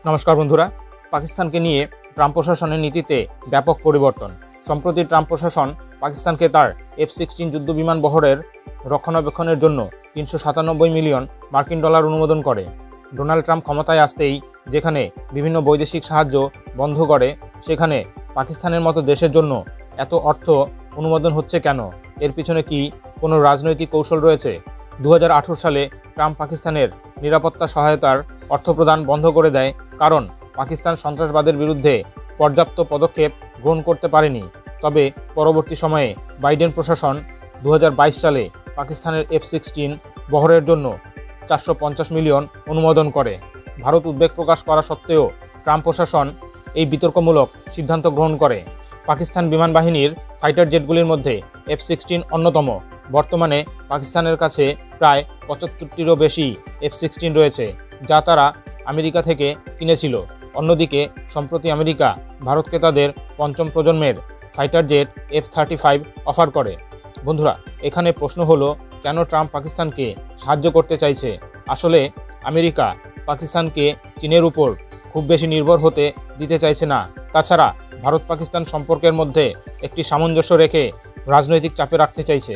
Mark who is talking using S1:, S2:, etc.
S1: নমস্কার বন্ধুরা, পাকিস্তানকে নিয়ে ট্রাম্প প্রশাসনের নীতিতে ব্যাপক পরিবর্তন। সম্প্রতি ট্রাম্প প্রশাসন পাকিস্তানকে তার F-16 যুদ্ধবিমান বহরের রক্ষণাবেক্ষণের জন্য 397 মিলিয়ন মার্কিন ডলার অনুমোদন করে। ডোনাল্ড ট্রাম্প ক্ষমতায় আসতেই যেখানে বিভিন্ন বৈদেশিক সাহায্য বন্ধ করে, সেখানে পাকিস্তানের মতো দেশের জন্য এত অর্থ অনুমোদন হচ্ছে কেন? এর পিছনে কি কোনো রাজনৈতিক কৌশল রয়েছে? 2018 সালে ট্রাম্প পাকিস্তানের নিরাপত্তা সহায়তার অর্থ প্রদান বন্ধ করে দেয়, কারণ পাকিস্তান সন্ত্রাসবাদের বিরুদ্ধে পর্যাপ্ত পদক্ষেপ গ্রহণ করতে পারেনি। তবে পরবর্তী সময়ে বাইডেন প্রশাসন 2022 সালে পাকিস্তানের F-16 বহরের জন্য 450 মিলিয়ন অনুমোদন করে। ভারত উদ্বেগ প্রকাশ করা সত্ত্বেও ট্রাম্প প্রশাসন এই বিতর্কমূলক সিদ্ধান্ত গ্রহণ করে। পাকিস্তান বিমান বাহিনীর ফাইটার জেটগুলির মধ্যে F-16 অন্যতম। বর্তমানে পাকিস্তানের কাছে প্রায় 75টিরও বেশি F-16 রয়েছে, যা তারা আমেরিকা থেকে কিনেছিল। অন্যদিকে সম্প্রতি আমেরিকা ভারতকে তাদের পঞ্চম প্রজন্মের ফাইটার জেট F-35 অফার করে। বন্ধুরা, এখানে প্রশ্ন হলো, কেন ট্রাম্প পাকিস্তানকে সাহায্য করতে চাইছে? আসলে আমেরিকা পাকিস্তানকে চীনের উপর খুব বেশি নির্ভর হতে দিতে চাইছে না। তাছাড়া ভারত পাকিস্তান সম্পর্কের মধ্যে একটি সামঞ্জস্য রেখে রাজনৈতিক চাপে রাখতে চাইছে।